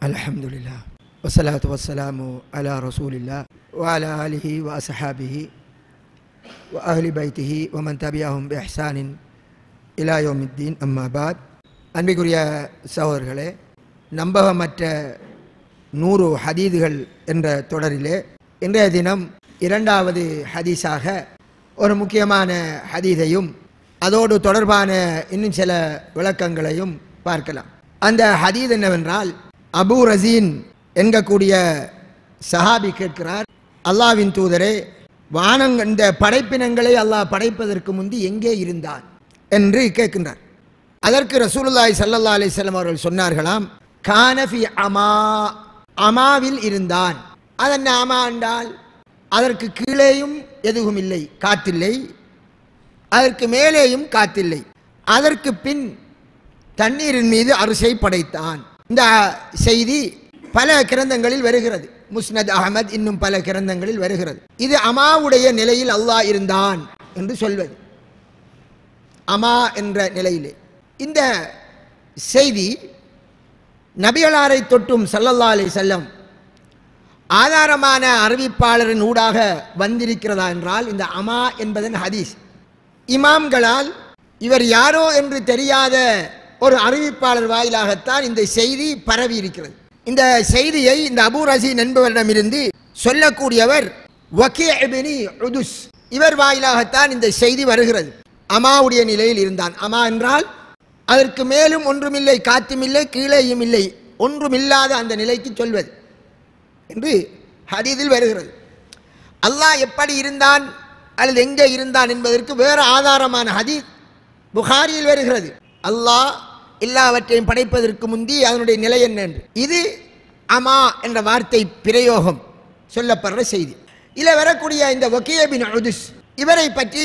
Alhamdulillah. Wassalatu wassalamu ala rasulillah wa ala alihi wa ashabihi wa ahli baitihi wa man tabi'ahum bi ihsanin ila yawmiddin amma ba'd. அன்பிற்குரிய சகோதரர்களே, நம்பகமற்ற 100 ஹதீதுகள் என்ற தொடரிலே இன்றைய தினம் இரண்டாவது ஹதீஸாக ஒரு முக்கியமான ஹதீதையும் அதோடு தொடர்பான இன்னும் சில விளக்கங்களையும் பார்க்கலாம். அந்த ஹதீத் என்னவென்றால், அபூ ரஸீன் என்கக்கூடிய சஹாபி கேட்கிறார், அல்லாஹ்வின் தூதரே, இந்த படைப்பினங்களை அல்லாஹ் படைப்பதற்கு முந்தி எங்கே இருந்தான் என்று கேட்கின்றார். அதற்கு ரசூலுல்லாஹி ஸல்லல்லாஹு அலைஹி வஸல்லம் அவர்கள் சொன்னார்களாம், கான ஃபி அமாவில் இருந்தான். அதென்ன அமா என்றால், அதற்கு கீழேயும் எதுவும் இல்லை, காற்றில்லை, அதற்கு மேலேயும் காற்றில்லை, அதற்கு பின் தண்ணீரின் மீது அரிசை படைத்தான். இந்த செய்தி பல கிரந்தங்களில் வருகிறது. முஸ்னத் அஹமத் இன்னும் பல கிரந்தங்களில் வருகிறது. இது அமாவுடைய நிலையில் அல்லாஹ் இருந்தான் என்று சொல்வது, அமா என்ற நிலையிலே. இந்த செய்தி நபிகளாரை தொட்டும் ஸல்லல்லாஹு அலைஹி வஸல்லம் ஆதாரமான அறிவிப்பாளரின் ஊடாக வந்திருக்கிறதா என்றால், இந்த அமா என்பதன் ஹதீஸ் இமாம்களால் இவர் யாரோ என்று தெரியாத ஒரு அறிவிப்பாளர் வாயிலாகத்தான் இந்த செய்தி பரவி இருக்கிறது. இந்த செய்தியை இந்த அபூ ரஸீன் என்பவரிடமிருந்து சொல்லக்கூடியவர் வக்கீ இப்னு உதுஸ், இவர் வாயிலாகத்தான் இந்த செய்தி வருகிறது. அமாவுடைய நிலையில் இருந்தான். அமா என்றால் அதற்கு மேலும் ஒன்றுமில்லை, காற்றும் இல்லை, கீழேயும் இல்லை, ஒன்றுமில்லாத அந்த நிலைக்கு சொல்வது என்று ஹதீஸில் வருகிறது. அல்லாஹ் எப்படி இருந்தான் அல்லது எங்கே இருந்தான் என்பதற்கு வேறு ஆதாரமான ஹதீஸ் புகாரியில் வருகிறது. அல்லாஹ் எல்லாவற்றையும் படைப்பதற்கு முந்தி அதனுடைய நிலை என்ன என்று. இது அமா என்ற வார்த்தை பிரயோகம் சொல்லப்படுற செய்தி. இதில் வரக்கூடிய இந்த வக்கீ பின் உதுஸ், இவரை பற்றி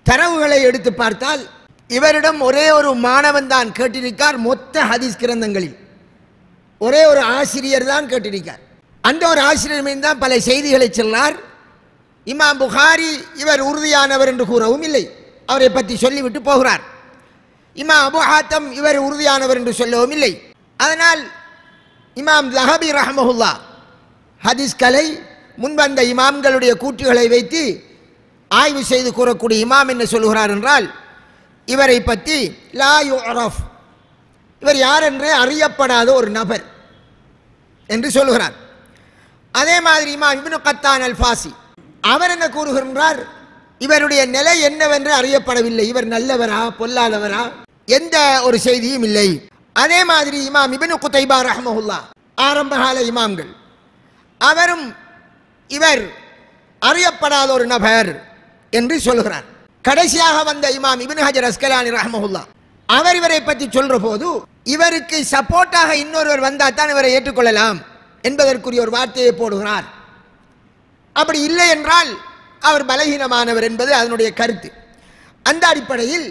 தரவுகளை எடுத்து பார்த்தால், இவரிடம் ஒரே ஒரு மாணவன் தான் கேட்டிருக்கார். மொத்த ஹதீஸ் கிரந்தங்களில் ஒரே ஒரு ஆசிரியர் தான் கேட்டிருக்கார். அந்த ஒரு ஆசிரியர் தான் பல செய்திகளை சொன்னார். இமாம் புகாரி இவர் உறுதியானவர் என்று கூறவும் இல்லை, அவரை பற்றி சொல்லிவிட்டு போகிறார். இமாம் அபூ ஹாத்தம் இவர் உறுதியானவர் என்று சொல்லவும் இல்லை. அதனால் இமாம் ஸஹபி ரஹ்மஹுல்லாஹ் ஹதீஸ் கலை முன்வந்த இமாம்களுடைய கூற்றுகளை வைத்து ஆய்வு செய்து கூறக்கூடிய இமாம் என்ன சொல்கிறார் என்றால், இவரை பற்றி லா யுஅரஃப், இவர் யார் என்று அறியப்படாத ஒரு நபர் என்று சொல்கிறார். அதே மாதிரி இமாம் இப்னு கத்தான் அல் ஃபாசி அவர் என்ன கூறுகின்றார், இவருடைய நிலை என்னவென்று அறியப்படவில்லை, இவர் நல்லவரா பொல்லாதவரா எந்த ஒரு செய்தியும் இல்லை. அதே மாதிரி இமாம் இப்னு குதைபா ரஹ்மஹுல்லாஹ் ஆரம்பகால இமாம்கள், அவரும் இவர் அறியப்படாத ஒரு நபர் என்று சொல்கிறார். கடைசியாக வந்த இமாம் இப்னு ஹஜர் அஸ்கலானி ரஹ்மஹுல்லாஹ் அவர் இவரை பற்றி சொல்ற போது, இவருக்கு சப்போர்ட்டாக இன்னொருவர் வந்தால் தான் இவரை ஏற்றுக்கொள்ளலாம் என்பதற்குரிய ஒரு வார்த்தையை போடுகிறார். அப்படி இல்லை என்றால் அவர் பலகீனமானவர் என்பது அதனுடைய கருத்து. அந்த அடிப்படையில்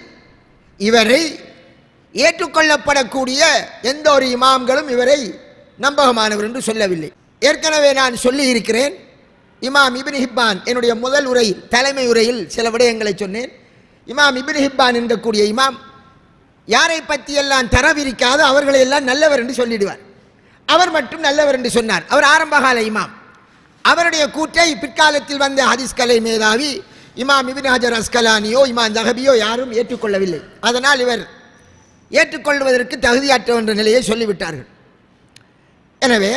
இவரை ஏற்றுக்கொள்ளப்படக்கூடிய எந்த ஒரு இமாம்களும் இவரை நம்பகமானவர் என்று சொல்லவில்லை. ஏற்கனவே நான் சொல்லி இருக்கிறேன், இமாம் இப்னு ஹிப்பான் என்னுடைய முதல் உரையில், தலைமை உரையில் சில விடயங்களை சொன்னேன். இமாம் இப்னு ஹிப்பான் என்கக்கூடிய இமாம் யாரை பற்றியெல்லாம் தரவிருக்காதோ அவர்களை எல்லாம் நல்லவர் என்று சொல்லிடுவார். அவர் மட்டும் நல்லவர் என்று சொன்னார். அவர் ஆரம்பகால இமாம். அவருடைய கூற்றை பிற்காலத்தில் வந்த ஹதீஸ் கலை மேதாவி இமாம் இப்னு ஹஜர் அஸ்கலானியோ இமாம் ஸஹபியோ யாரும் ஏற்றுக்கொள்ளவில்லை. அதனால் இவர் ஏற்றுக்கொள்வதற்கு தகுதியற்ற என்ற நிலையை சொல்லிவிட்டார்கள். எனவே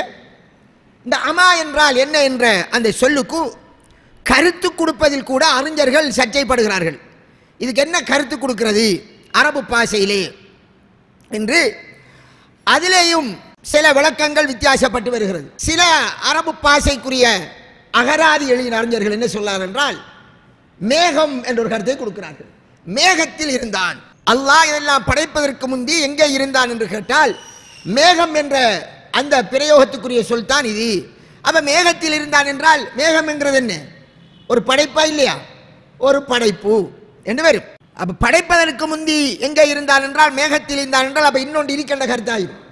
இந்த அமா என்றால் என்ன என்ற அந்த சொல்லுக்கு கருத்து கொடுப்பதில் கூட அறிஞர்கள் சர்ச்சைப்படுகிறார்கள். இதுக்கு என்ன கருத்து கொடுக்கிறது அரபு பாஷையிலே என்று அதிலேயும் சில விளக்கங்கள் வித்தியாசப்பட்டு வருகிறது. சில அரபு பாஷைக்குரிய அகராதி எழுதின அறிஞர்கள் என்ன சொல்லார் என்றால், மேகம் என்ற ஒரு கருத்தை கொடுக்கிறார்கள். மேகத்தில் இருந்தான் அல்லாஹ். இதெல்லாம் படைப்பதற்கு முந்தி எங்கே இருந்தான் என்று கேட்டால், மேகம் என்ற அந்த பிரயோகத்துக்குரிய சொல் தான் இது. அப்ப மேகத்தில் இருந்தான் என்றால் மேகம் என்கிறது என்ன, ஒரு படைப்பா இல்லையா, ஒரு படைப்பு என்று வரும். அப்ப படைப்பதற்கு முந்தி எங்கே இருந்தான் என்றால் மேகத்தில் இருந்தான் என்றால் அப்ப இன்னொன்று இருக்கின்ற கருத்தாயிரும்,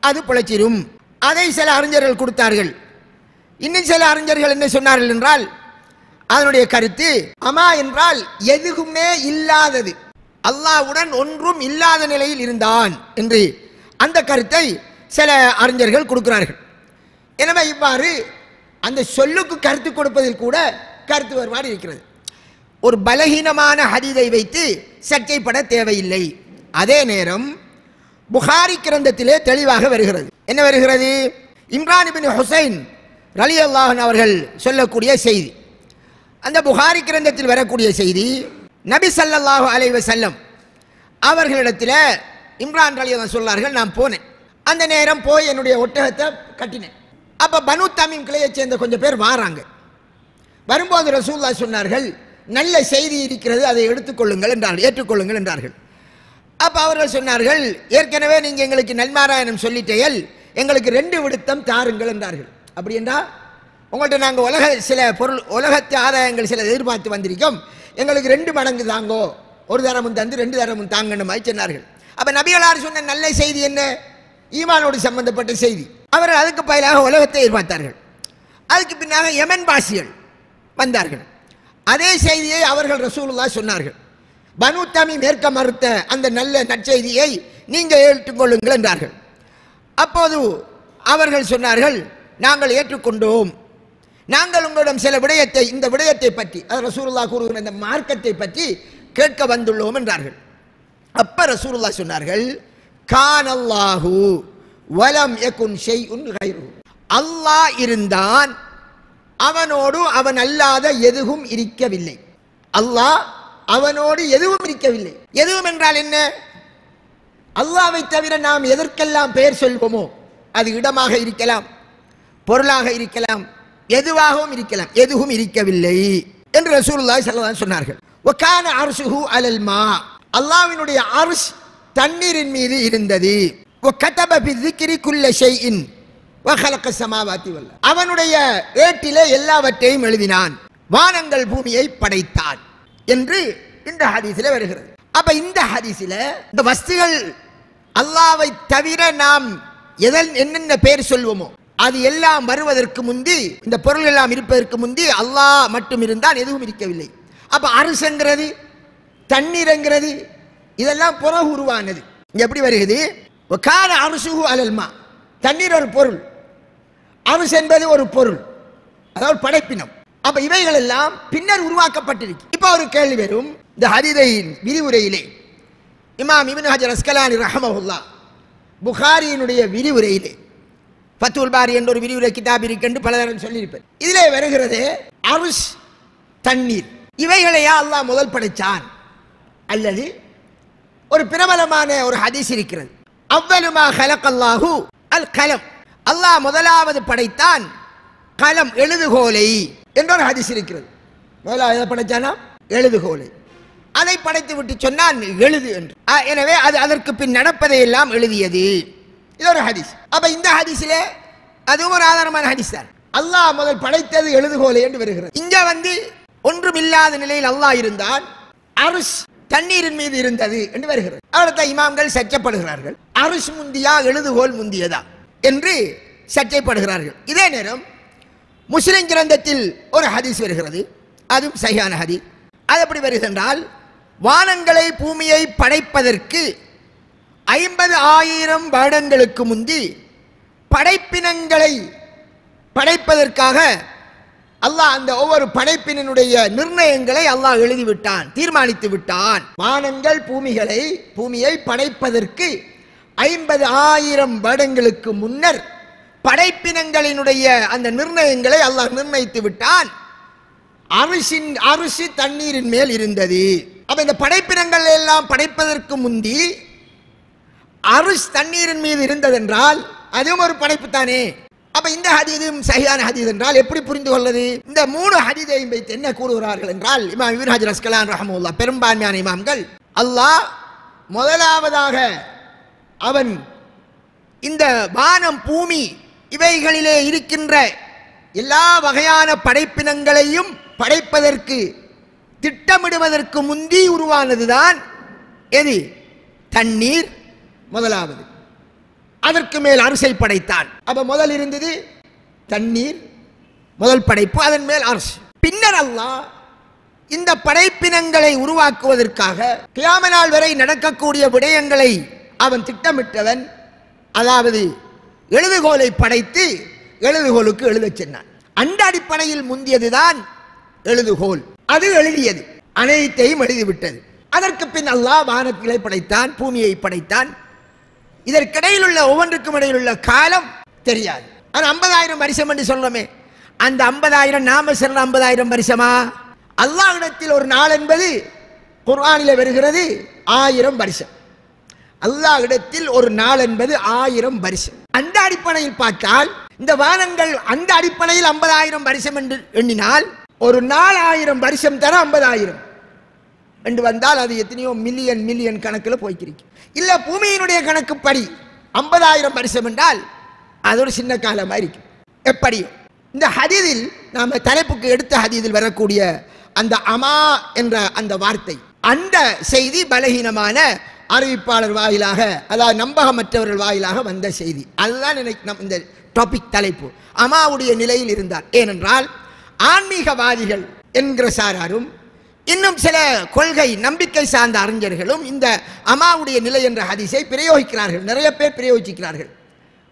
அது பிழைச்சிரும். அதை சில அறிஞர்கள் கொடுத்தார்கள். இன்னும் சில அறிஞர்கள் என்ன சொன்னார்கள் என்றால், அதனுடைய கருத்து அமா என்றால் எதுவுமே இல்லாதது, அல்லாஹ்வுடன் ஒன்றும் இல்லாத நிலையில் இருந்தான் என்று அந்த கருத்தை சில அறிஞர்கள் கொடுக்கிறார்கள். எனவே இவ்வாறு அந்த சொல்லுக்கு கருத்து கொடுப்பதில் கூட கருத்து வேறுபாடு இருக்கிறது. ஒரு பலகீனமான ஹதீஸை வைத்து சர்ச்சைப்பட தேவையில்லை. அதே நேரம் புகாரி கிரந்தத்திலே தெளிவாக வருகிறது. என்ன வருகிறது? இம்ரான் இப்னு ஹுசைன் ரலியல்லாஹு அன்ஹு அவர்கள் சொல்லக்கூடிய செய்தி. அந்த புகாரி கிரந்தத்தில் வரக்கூடிய செய்தி, நபி ஸல்லல்லாஹு அலைஹி வஸல்லம் அவர்களிடத்தில் இம்ரான் ரலியல்லாஹு சொன்னார்கள், நான் போனேன். அந்த நேரம் போய் என்னுடைய ஒட்டகத்தை கட்டினேன். அப்போ பனு தமீம் கிளையைச் சேர்ந்த கொஞ்சம் பேர் வாராங்க. வரும்போது ரசூலுல்லாஹ் சொன்னார்கள், நல்ல செய்தி இருக்கிறது, அதை எடுத்துக்கொள்ளுங்கள் என்றார்கள், ஏற்றுக்கொள்ளுங்கள் என்றார்கள். அப்போ அவர்கள் சொன்னார்கள், ஏற்கனவே நீங்கள் எங்களுக்கு நல்மாராயணம் சொல்லிட்டேல், எங்களுக்கு 2 விடுத்தம் தாருங்கள் என்றார்கள். அப்படி என்றால் உங்கள்கிட்ட நாங்கள் சில உலகத்து ஆதாயங்கள் சில எதிர்பார்த்து வந்திருக்கோம், எங்களுக்கு 2 மடங்கு தாங்கோ, 1 தரமும் தந்து 2 தரமும் தாங்கன்னு மாதிரி சொன்னார்கள். அப்போ நபிகளார் சொன்ன நல்ல செய்தி என்ன? ஈமானோடு சம்பந்தப்பட்ட செய்தி. அவர்கள் அதுக்கு பதிலாக உலகத்தை எதிர்பார்த்தார்கள். அதுக்கு பின்னாக யமன் பாசிகள் வந்தார்கள். அதே செய்தியை அவர்கள் ரசூலுல்லாஹ் சொன்னார்கள். பனு தமீம் ஏற்க மறுத்த அந்த நல்ல நற்செய்தியை நீங்கள் ஏற்றுக்கொள்ளுங்கள் என்றார்கள். அப்போது அவர்கள் சொன்னார்கள், நாங்கள் ஏற்றுக்கொண்டோம், நாங்கள் உங்களிடம் சில விடயத்தை, இந்த விடயத்தை பற்றி, அது ரசூலுல்லாஹ் கூறுகிற இந்த மார்க்கத்தை பற்றி கேட்க வந்துள்ளோம் என்றார்கள். அப்ப ரசூலுல்லாஹ் சொன்னார்கள், கானல்லாஹு வலம் யகுன் ஷைஉன் கைரு. அல்லாஹ் இருந்தான், அவனோடு அவன் அல்லாத எதுவும் இருக்கவில்லை. அல்லாஹ் அவனோடு எதுவும் இருக்கவில்லை. எதுவும் என்றால் என்ன? அல்லாஹ்வை தவிர நாம் எதற்கெல்லாம் பெயர் சொல்வோமோ, அது இடமாக இருக்கலாம், பொருளாக இருக்கலாம், எதுவாகவும் இருக்கலாம், எதுவும் இருக்கவில்லை என்று ரசூலுல்லாஹி ஸல்லல்லாஹு அலைஹி வஸல்லம் சொன்னார்கள். வகான அர்ஷுஹு அலல் மா. அல்லாஹ்வினுடைய அர்ஷ் தண்ணீரின் மீது இருந்தது. வகதப பிذிக்ரி குல்ல ஷைஇன் வஹலக ஸமாவாதி வல். அவனுடைய ஏட்டிலே எல்லாவற்றையும் எழுதினான், வானங்கள் பூமியை படைத்தான் என்று இந்த ஹதீஸிலே வருகிறது. அப்ப இந்த ஹதீஸிலே இந்த வஸ்துகள் அல்லாஹ்வை தவிர நாம் என்னென்ன பெயர் சொல்வோமோ அது எல்லாம் வருவதற்கு முந்தி, இந்த பொருள் எல்லாம் இருப்பதற்கு முந்தி அல்லாஹ் மட்டும் இருந்தான், எதுவும் இருக்கவில்லை. அப்ப அரிசங்கிறது, தண்ணீர்ங்கிறது இதெல்லாம் புறகு உருவானது. எப்படி வருகிறது? கான அரிசுகு அலல்மா. தண்ணீர் ஒரு பொருள், அரிசு என்பது ஒரு பொருள், அதாவது படைப்பினம். அப்ப இவைகள் எல்லாம் பின்னர் உருவாக்கப்பட்டிருக்கு. இப்ப ஒரு கேள்வி வரும். இந்த ஹதீஸின் விரிவுரையிலே இமாம் இப்னு ஹஜர் அஸ்கலானி ரஹ்மஹுல்லாஹ் புகாரியினுடைய விரிவுரையிலே, ஃபத்துல் பாரி என்ற ஒரு விரிவுரை கிதாப் என்று பலதரம் சொல்லியிருப்பார். இதிலே வருகிறது அர்ஷ், தண்ணீர், இவைகளையா அல்லாஹ் முதல் படைச்சான்? அல்லது ஒரு பிரபலமான ஒரு ஹதீஸ் இருக்கிறது, அவ்வலுமா ஹலகல்லாஹு அல் கலம். அல்லாஹ் முதலாவது படைத்தான் கலம், எழுதுகோலை என்ற ஒரு ஹதீஸ் இருக்கிறது. முதலாவது எதை படைச்சானா? எழுதுகோலை. அதை படைத்து விட்டு சொன்னான் எழுது என்று. எனவே அது அதற்கு பின் நடப்பதை எல்லாம் எழுதியது. இது ஒரு ஹதீஸ். அப்ப இந்த ஹதீஸிலே அதுவும் ஒரு ஆதாரமான ஹதீஸ் தான். அல்லாஹ் முதல் படைத்தது எழுதுகோலை என்று வருகிறது. இங்க ஒன்றுமில்லாத நிலையில் அல்லாஹ் இருந்தான், அர்ஷ் தண்ணீரின் மீது இருந்தது என்று வருகிறது. அடுத்த இமாம்கள் சர்ச்சைப்படுகிறார்கள், அர்ஷ் முந்தியா எழுதுகோல் முந்தியதா என்று சர்ச்சைப்படுகிறார்கள். இதே நேரம் முஸ்லிம் கிரந்தத்தில் ஒரு ஹதீஸ் வருகிறது, அதுவும் சஹீஹான ஹதீஸ். அது எப்படி வருகிறது என்றால், வானங்களை பூமியை படைப்பதற்கு 50,000 வருடங்களுக்கு முந்தி படைப்பினங்களை படைப்பதற்காக அல்லாஹ் அந்த ஒவ்வொரு படைப்பினுடைய நிர்ணயங்களை அல்லாஹ் எழுதிவிட்டான், தீர்மானித்து விட்டான். வானங்கள் பூமியை படைப்பதற்கு 50,000 வருடங்களுக்கு முன்னர் படைப்பினங்களினுடைய அந்த நிர்ணயங்களை அல்லாஹ் நிர்ணயித்து விட்டான். அரிசி தண்ணீரின் மேல் இருந்தது. அப்ப இந்த படைப்பினங்கள் எல்லாம் படைப்பதற்கு முந்தி அரிசி தண்ணீரின் மீது இருந்ததென்றால் அதுவும் ஒரு படைப்பு தானே. அப்ப இந்த ஹதீஸும் சஹீஹான ஹதீஸ் என்றால் எப்படி புரிந்து கொள்வது? இந்த 3 ஹதீஸையும் வைத்து என்ன கூறுகிறார்கள் என்றால், இமாம் இப்னு ஹஜர் அஸ்கலானி ரஹ்மத்துல்லாஹ் பெரும்பான்மையான இமாம்கள் அல்லாஹ் முதலாவதாக அவன் இந்த வானம் பூமி இவைகளிலே இருக்கின்ற எல்லா வகையான படைப்பினங்களையும் படைப்பதற்கு திட்டமிடுவதற்கு முந்தி உருவானதுதான் எது? தண்ணீர் முதலாவது. அதற்கு மேல் அரிசை படைத்தான். அப்ப முதல் இருந்தது தண்ணீர், முதல் படைப்பு, அதன் மேல் அரிசி. பின்னர் அல்லாஹ் இந்த படைப்பினங்களை உருவாக்குவதற்காக கியாமத் நாள் வரை நடக்கக்கூடிய விடயங்களை அவன் திட்டமிட்டவன். அதாவது எழுதுகோலை படைத்து எழுதுகோலுக்கு எழுதச் சொன்னான். அந்த அடிப்படையில் முந்தியதுதான் எழுதுகோல். அது எழுதியது, அனைத்தையும் எழுதிவிட்டது. அதற்கு பின் அல்லாஹ் வானங்களை படைத்தான், பூமியை படைத்தான். இதற்கிடையில் உள்ள ஒவ்வொன்றுக்கும் இடையில் உள்ள காலம் தெரியாது. ஆனால் 50,000 வருஷம் என்று சொல்றோமே, அந்த 50,000 நாம சொல்ற 50,000 வருஷமா? அல்லாஹ்விடத்தில் ஒரு நாள் என்பது குர்ஆனில் வருகிறது 1000 வருஷம். அல்லாஹ்விடத்தில் ஒரு நாள் என்பது 1000 வருஷம். அந்த அடிப்படையில் பார்த்தால் இந்த வானங்கள் அந்த அடிப்படையில் 50,000 வருஷம் என்று எண்ணினால் ஒரு நாள் 1000 வருஷம் தர 50,000 என்று வந்தால் அது எத்தனையோ மில்லியன் மில்லியன் கணக்கில் போய்க்கிருக்கு. இல்ல பூமியினுடைய கணக்குப்படி 50,000 வருஷம் என்றால் அது ஒரு சின்ன காலமாக இருக்கு. எப்படி இந்த ஹதீஸில் நாம தலைப்புக்கு எடுத்த ஹதீஸில் வரக்கூடிய அந்த அமா என்ற அந்த வார்த்தை, அந்த செய்தி பலகீனமான அறிவிப்பாளர் வாயிலாக, அதாவது நம்பகமற்றவர்கள் வாயிலாக வந்த செய்தி. அதுதான் இந்த டாபிக் தலைப்பு. அமாவுடைய நிலையில் இருந்தார். ஏனென்றால் ஆன்மீகவாதிகள் என்கிற சாராரும் இன்னும் சில கொள்கை நம்பிக்கை சார்ந்த அறிஞர்களும் இந்த அமாவுடைய நிலை என்ற ஹதீஸை பிரயோகிக்கிறார்கள். நிறைய பேர் பிரயோகிக்கிறார்கள்.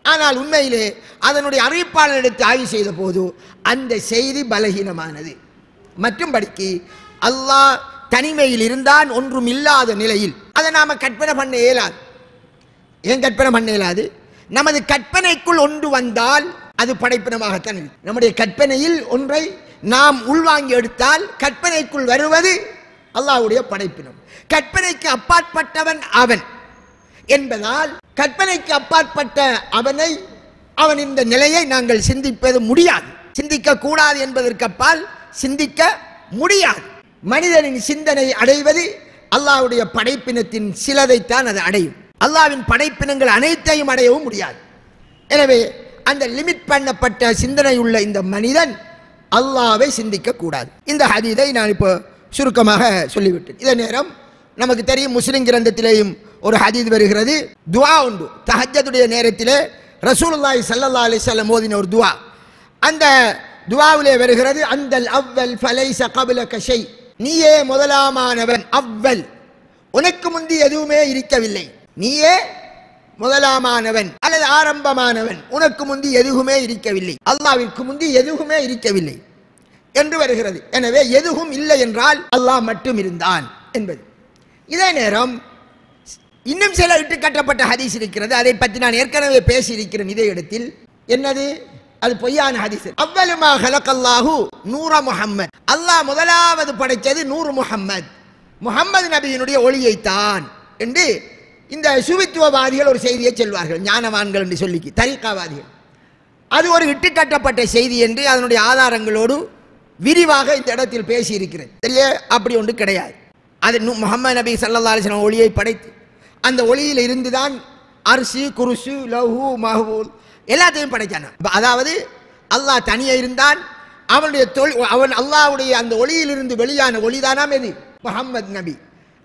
ஆனால் உண்மையிலே அதனுடைய அறிவிப்பாளர் எடுத்து ஆய்வு செய்த போது அந்த செய்தி பலகீனமானது. மற்றும்படிக்கு அல்லாஹ் தனிமையில் இருந்தான், ஒன்றும் இல்லாத நிலையில். அதை நாம கற்பனை பண்ண இயலாது. ஏன் கற்பனை பண்ண இயலாது? நமது கற்பனைக்குள் ஒன்று வந்தால் அது படைப்பினமாகத்தான். நம்முடைய கற்பனையில் ஒன்றை நாம் உள்வாங்கி எடுத்தால் கற்பனைக்குள் வருவது அல்லாஹ்வுடைய படைப்பினம். கற்பனைக்கு அப்பாற்பட்டவன் அவன் என்பதால் கற்பனைக்கு அப்பாற்பட்ட அவன் இந்த நிலையை நாங்கள் சிந்திப்பது முடியாது. சிந்திக்க கூடாது என்பதற்கு அப்பால் சிந்திக்க முடியாது. மனிதனின் சிந்தனை அடைவது அல்லாஹ்வுடைய படைப்பினத்தின் சிலதைத்தான் அது அடையும். அல்லாஹ்வின் படைப்பினங்கள் அனைத்தையும் அடையவும் முடியாது. எனவே அந்த லிமிட் பண்ணப்பட்ட சிந்தனை உள்ள இந்த மனிதன் அல்லாஹ்வை சிந்திக்க கூடாது. இந்த ஹதீஸை நான் இப்போ சுருக்கமாக சொல்லிவிட்டேன். இதே நேரம் நமக்கு தெரியும், முஸ்லிம் கிரந்தத்திலேயும் ஒரு ஹதீஸ் வருகிறது. துஆ உண்டு. தஹஜ்ஜுடைய நேரத்திலே ரசூலுல்லாஹி ஸல்லல்லாஹு அலைஹி வஸல்லம் ஓதின ஒரு துஆ. அந்த துஆவிலே வருகிறது, அந்தல் அவ்வல் ஃபலைஸ கப்லக ஷை. நீயே முதலாமானவன். அவ்வல், உனக்கு முந்தி எதுவுமே இருக்கவில்லை. நீயே முதலாமானவன் அல்லது ஆரம்பமானவன், உனக்கு முந்தி எதுவுமே இருக்கவில்லை. அல்லாஹ்விற்கு முந்தி எதுவுமே இருக்கவில்லை என்று வருகிறது. எனவே எதுவும் இல்லை என்றால் அல்லாஹ் மட்டும் இருந்தான் என்பது. இதே நேரம் இன்னும் சில இட்டுக்கட்டப்பட்ட ஹதீஸ் இருக்கிறது. அதை பற்றி நான் ஏற்கனவே பேசியிருக்கிறேன் இதே இடத்தில். என்னது? அது பொய்யான ஹதீஸ். அவ்வலுமா ஹலகல்லாஹு நூர முஹம்மத். அல்லாஹ் முதலாவது படைத்தது நூறு முஹம்மத், முஹம்மது நபியினுடைய ஒளியைத்தான் என்று இந்த சுவித்துவவாதிகள் ஒரு செய்தியை சொல்வார்கள். ஞானவான்கள் என்று சொல்லி தரீகாவாதிகள். அது ஒரு இட்டுக்கட்டப்பட்ட செய்தி என்று அதனுடைய ஆதாரங்களோடு விரிவாக இந்த இடத்தில் பேசியிருக்கிறேன். சரியா? அப்படி ஒன்று கிடையாது. அது முஹம்மது நபி ஸல்லல்லாஹு அலைஹி வஸல்லம் ஒளியை படைத்து அந்த ஒளியில் இருந்துதான் அர்ஷு, குருசு, லவ்ஹு, மஹ்பூல் எல்லாத்தையும் படைச்சான். அதாவது அல்லாஹ் தனியே இருந்தான். அவன் அல்லாஹ்வுடைய அந்த ஒளியிலிருந்து வெளியான ஒளிதானாம் எது? முஹம்மது நபி.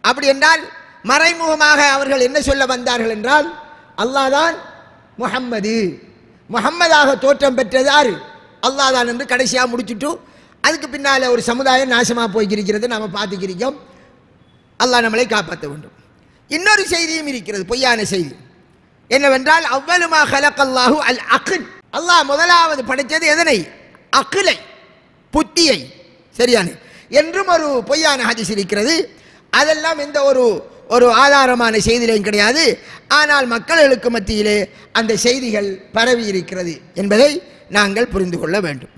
அப்படி என்றால் மறைமுகமாக அவர்கள் என்ன சொல்ல வந்தார்கள் என்றால் அல்லாஹ் தான் முஹம்மதாக தோற்றம் பெற்றது யாரு? அல்லாஹ் தான் என்று கடைசியாக முடிச்சுட்டு அதுக்கு பின்னால் ஒரு சமுதாயம் நாசமாக போய்க்கிறது நாம் பார்த்துக்கிறோம். அல்லாஹ் நம்மளை காப்பாற்ற வேண்டும். இன்னொரு செய்தியும் இருக்கிறது, பொய்யான செய்தி. என்னவென்றால் அவ்வலுமா ஹலகல்லாஹு அல் அக்ல். அல்லாஹ் முதலாவது படைத்தது எதனை? அக்லை, புத்தியை. சரியான என்றும் ஒரு பொய்யான ஹதீஸ் இருக்கிறது. அதெல்லாம் எந்த ஒரு ஆதாரமான செய்தியிலும் கிடையாது. ஆனால் மக்களுக்கு மத்தியிலே அந்த செய்திகள் பரவி இருக்கிறது என்பதை நாங்கள் புரிந்து கொள்ள வேண்டும்.